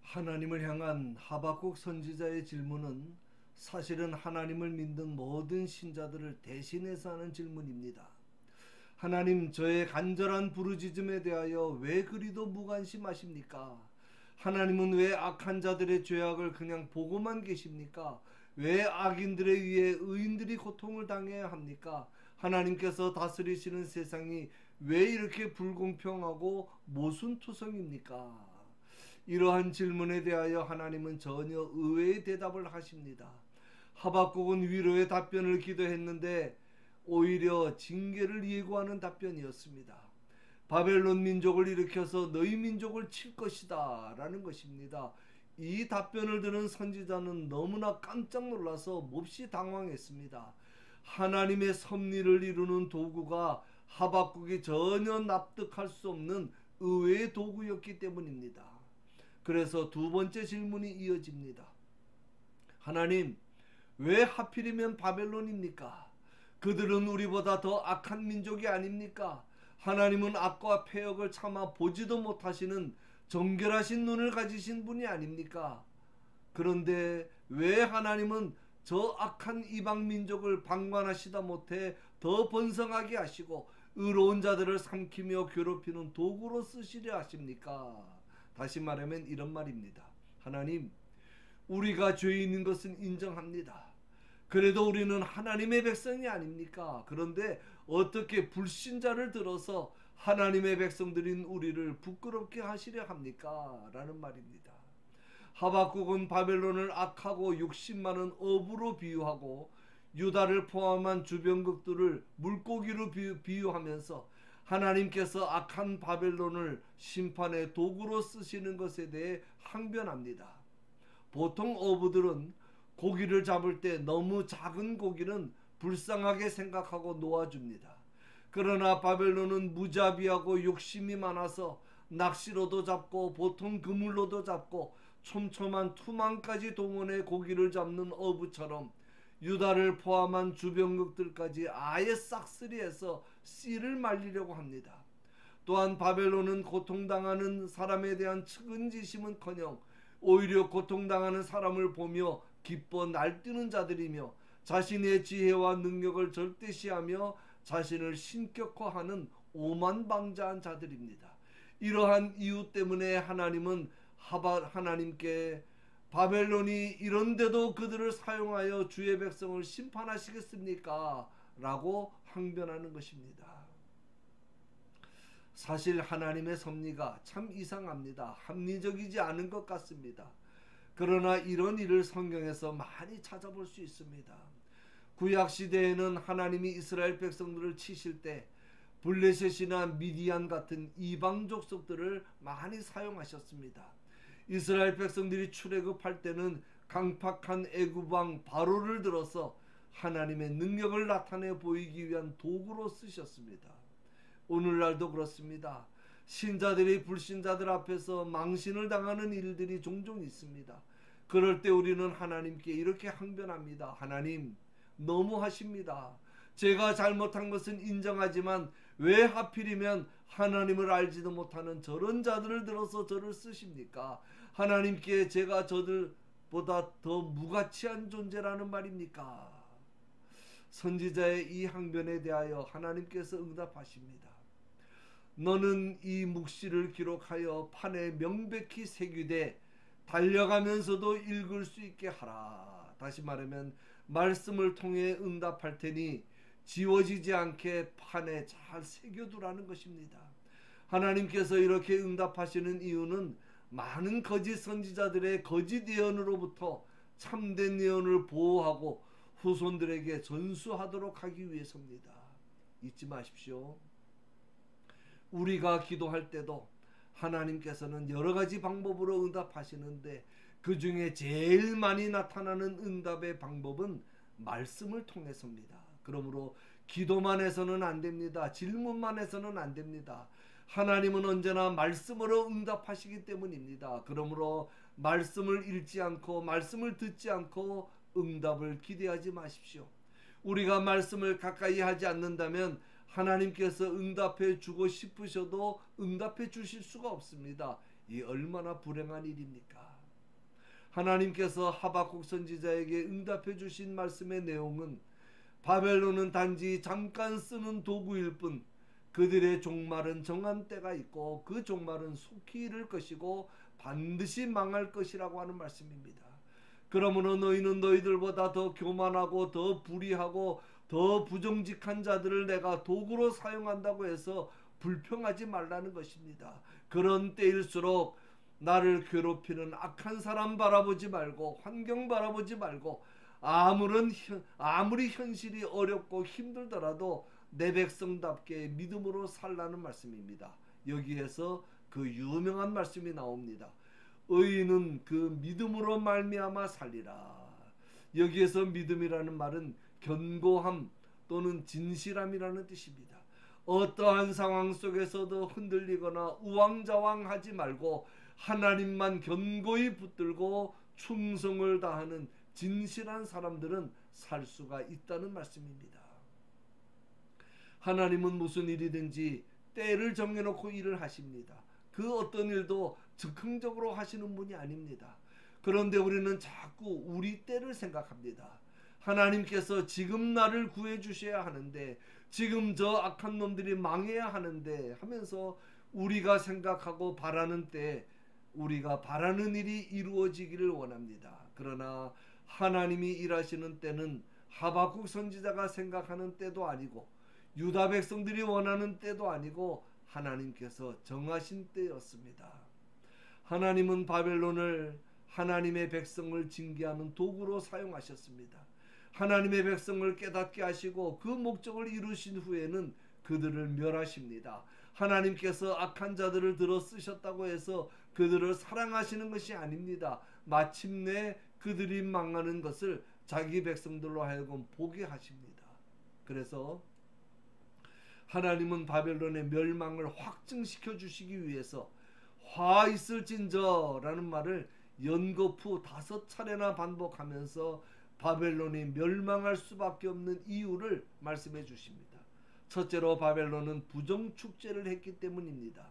하나님을 향한 하박국 선지자의 질문은 사실은 하나님을 믿는 모든 신자들을 대신해서 하는 질문입니다. 하나님, 저의 간절한 부르짖음에 대하여 왜 그리도 무관심하십니까? 하나님은 왜 악한 자들의 죄악을 그냥 보고만 계십니까? 왜 악인들에 의해 의인들이 고통을 당해야 합니까? 하나님께서 다스리시는 세상이 왜 이렇게 불공평하고 모순투성입니까? 이러한 질문에 대하여 하나님은 전혀 의외의 대답을 하십니다. 하박국은 위로의 답변을 기도했는데 오히려 징계를 예고하는 답변이었습니다. 바벨론 민족을 일으켜서 너희 민족을 칠 것이다 라는 것입니다. 이 답변을 들은 선지자는 너무나 깜짝 놀라서 몹시 당황했습니다. 하나님의 섭리를 이루는 도구가 하박국이 전혀 납득할 수 없는 의외의 도구였기 때문입니다. 그래서 두 번째 질문이 이어집니다. 하나님, 왜 하필이면 바벨론입니까? 그들은 우리보다 더 악한 민족이 아닙니까? 하나님은 악과 패역을 참아 보지도 못하시는 정결하신 눈을 가지신 분이 아닙니까? 그런데 왜 하나님은 저 악한 이방 민족을 방관하시다 못해 더 번성하게 하시고 의로운 자들을 삼키며 괴롭히는 도구로 쓰시려 하십니까? 다시 말하면 이런 말입니다. 하나님, 우리가 죄인인 것은 인정합니다. 그래도 우리는 하나님의 백성이 아닙니까? 그런데 어떻게 불신자를 들어서 하나님의 백성들인 우리를 부끄럽게 하시려 합니까? 라는 말입니다. 하박국은 바벨론을 악하고 욕심 많은 어부로 비유하고 유다를 포함한 주변국들을 물고기로 비유하면서 하나님께서 악한 바벨론을 심판의 도구로 쓰시는 것에 대해 항변합니다. 보통 어부들은 고기를 잡을 때 너무 작은 고기는 불쌍하게 생각하고 놓아줍니다. 그러나 바벨론은 무자비하고 욕심이 많아서 낚시로도 잡고 보통 그물로도 잡고 촘촘한 투망까지 동원해 고기를 잡는 어부처럼 유다를 포함한 주변국들까지 아예 싹쓸이해서 씨를 말리려고 합니다. 또한 바벨론은 고통당하는 사람에 대한 측은지심은커녕 오히려 고통당하는 사람을 보며 기뻐 날뛰는 자들이며 자신의 지혜와 능력을 절대시하며 자신을 신격화하는 오만방자한 자들입니다. 이러한 이유 때문에 하나님은 하나님께 바벨론이 이런데도 그들을 사용하여 주의 백성을 심판하시겠습니까? 라고 항변하는 것입니다. 사실 하나님의 섭리가 참 이상합니다. 합리적이지 않은 것 같습니다. 그러나 이런 일을 성경에서 많이 찾아볼 수 있습니다. 구약시대에는 하나님이 이스라엘 백성들을 치실 때 블레셋이나 미디안 같은 이방 족속들을 많이 사용하셨습니다. 이스라엘 백성들이 출애굽할 때는 강팍한 애굽왕 바로를 들어서 하나님의 능력을 나타내 보이기 위한 도구로 쓰셨습니다. 오늘날도 그렇습니다. 신자들이 불신자들 앞에서 망신을 당하는 일들이 종종 있습니다. 그럴 때 우리는 하나님께 이렇게 항변합니다. 하나님, 너무하십니다. 제가 잘못한 것은 인정하지만 왜 하필이면 하나님을 알지도 못하는 저런 자들을 들어서 저를 쓰십니까? 하나님께 제가 저들보다 더 무가치한 존재라는 말입니까? 선지자의 이 항변에 대하여 하나님께서 응답하십니다. 너는 이 묵시를 기록하여 판에 명백히 새기되 달려가면서도 읽을 수 있게 하라. 다시 말하면 말씀을 통해 응답할 테니 지워지지 않게 판에 잘 새겨두라는 것입니다. 하나님께서 이렇게 응답하시는 이유는 많은 거짓 선지자들의 거짓 예언으로부터 참된 예언을 보호하고 후손들에게 전수하도록 하기 위해서입니다. 잊지 마십시오. 우리가 기도할 때도 하나님께서는 여러 가지 방법으로 응답하시는데 그 중에 제일 많이 나타나는 응답의 방법은 말씀을 통해서입니다. 그러므로 기도만 해서는 안 됩니다. 질문만 해서는 안 됩니다. 하나님은 언제나 말씀으로 응답하시기 때문입니다. 그러므로 말씀을 읽지 않고 말씀을 듣지 않고 응답을 기대하지 마십시오. 우리가 말씀을 가까이 하지 않는다면 하나님께서 응답해 주고 싶으셔도 응답해 주실 수가 없습니다. 이 얼마나 불행한 일입니까? 하나님께서 하박국 선지자에게 응답해 주신 말씀의 내용은 바벨론은 단지 잠깐 쓰는 도구일 뿐 그들의 종말은 정한 때가 있고 그 종말은 속히 이를 것이고 반드시 망할 것이라고 하는 말씀입니다. 그러므로 너희는 너희들보다 더 교만하고 더 불의하고 더 부정직한 자들을 내가 도구로 사용한다고 해서 불평하지 말라는 것입니다. 그런 때일수록 나를 괴롭히는 악한 사람 바라보지 말고 환경 바라보지 말고 아무리 현실이 어렵고 힘들더라도 내 백성답게 믿음으로 살라는 말씀입니다. 여기에서 그 유명한 말씀이 나옵니다. 의인은 그 믿음으로 말미암아 살리라. 여기에서 믿음이라는 말은 견고함 또는 진실함이라는 뜻입니다. 어떠한 상황 속에서도 흔들리거나 우왕좌왕하지 말고 하나님만 견고히 붙들고 충성을 다하는 진실한 사람들은 살 수가 있다는 말씀입니다. 하나님은 무슨 일이든지 때를 정해놓고 일을 하십니다. 그 어떤 일도 즉흥적으로 하시는 분이 아닙니다. 그런데 우리는 자꾸 우리 때를 생각합니다. 하나님께서 지금 나를 구해 주셔야 하는데, 지금 저 악한 놈들이 망해야 하는데 하면서 우리가 생각하고 바라는 때 우리가 바라는 일이 이루어지기를 원합니다. 그러나 하나님이 일하시는 때는 하박국 선지자가 생각하는 때도 아니고 유다 백성들이 원하는 때도 아니고 하나님께서 정하신 때였습니다. 하나님은 바벨론을 하나님의 백성을 징계하는 도구로 사용하셨습니다. 하나님의 백성을 깨닫게 하시고 그 목적을 이루신 후에는 그들을 멸하십니다. 하나님께서 악한 자들을 들어 쓰셨다고 해서 그들을 사랑하시는 것이 아닙니다. 마침내 그들이 망하는 것을 자기 백성들로 하여금 보게 하십니다. 그래서 하나님은 바벨론의 멸망을 확증시켜 주시기 위해서 화 있을진저라는 말을 연거푸 5차례나 반복하면서 바벨론이 멸망할 수밖에 없는 이유를 말씀해 주십니다. 첫째로 바벨론은 부정축제를 했기 때문입니다.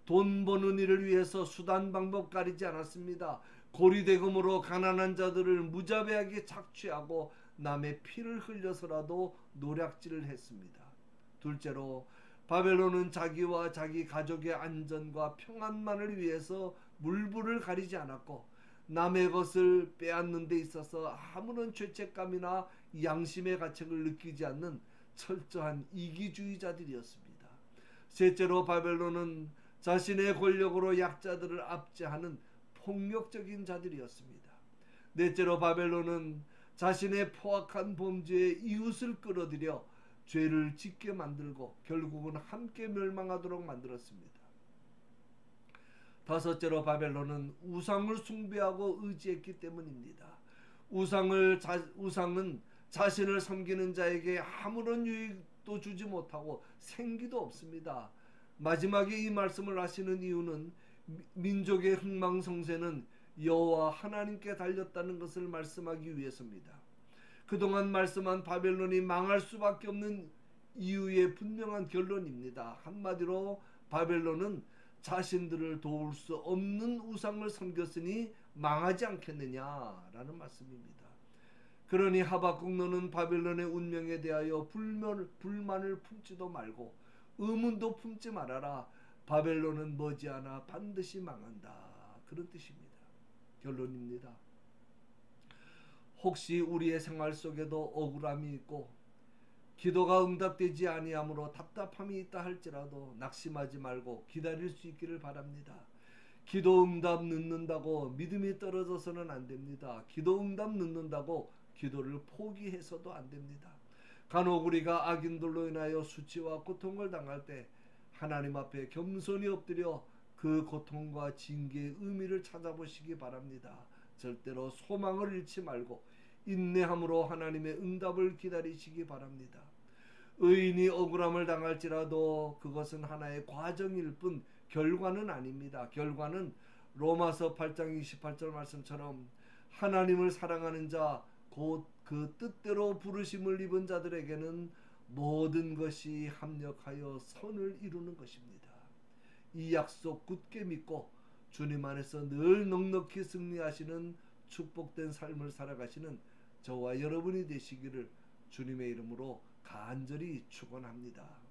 돈 버는 일을 위해서 수단 방법 가리지 않았습니다. 고리대금으로 가난한 자들을 무자비하게 착취하고 남의 피를 흘려서라도 노략질을 했습니다. 둘째로 바벨론은 자기와 자기 가족의 안전과 평안만을 위해서 물불을 가리지 않았고 남의 것을 빼앗는 데 있어서 아무런 죄책감이나 양심의 가책을 느끼지 않는 철저한 이기주의자들이었습니다. 셋째로 바벨론은 자신의 권력으로 약자들을 압제하는 폭력적인 자들이었습니다. 넷째로 바벨론은 자신의 포악한 범죄에 이웃을 끌어들여 죄를 짓게 만들고 결국은 함께 멸망하도록 만들었습니다. 다섯째로 바벨론은 우상을 숭배하고 의지했기 때문입니다. 우상은 자신을 섬기는 자에게 아무런 유익도 주지 못하고 생기도 없습니다. 마지막에 이 말씀을 하시는 이유는 민족의 흥망성쇠는 여호와 하나님께 달렸다는 것을 말씀하기 위해서입니다. 그동안 말씀한 바벨론이 망할 수밖에 없는 이유의 분명한 결론입니다. 한마디로 바벨론은 자신들을 도울 수 없는 우상을 섬겼으니 망하지 않겠느냐라는 말씀입니다. 그러니 하박국 너는 바벨론의 운명에 대하여 불만을 품지도 말고 의문도 품지 말아라. 바벨론은 머지않아 반드시 망한다. 그런 뜻입니다. 결론입니다. 혹시 우리의 생활 속에도 억울함이 있고 기도가 응답되지 아니하므로 답답함이 있다 할지라도 낙심하지 말고 기다릴 수 있기를 바랍니다. 기도 응답 늦는다고 믿음이 떨어져서는 안 됩니다. 기도 응답 늦는다고 기도를 포기해서도 안 됩니다. 간혹 우리가 악인들로 인하여 수치와 고통을 당할 때 하나님 앞에 겸손히 엎드려 그 고통과 징계의 의미를 찾아보시기 바랍니다. 절대로 소망을 잃지 말고 인내함으로 하나님의 응답을 기다리시기 바랍니다. 의인이 억울함을 당할지라도 그것은 하나의 과정일 뿐 결과는 아닙니다. 결과는 로마서 8장 28절 말씀처럼 하나님을 사랑하는 자 곧 그 뜻대로 부르심을 입은 자들에게는 모든 것이 합력하여 선을 이루는 것입니다. 이 약속 굳게 믿고 주님 안에서 늘 넉넉히 승리하시는 축복된 삶을 살아가시는 저와 여러분이 되시기를 주님의 이름으로 간절히 축원합니다.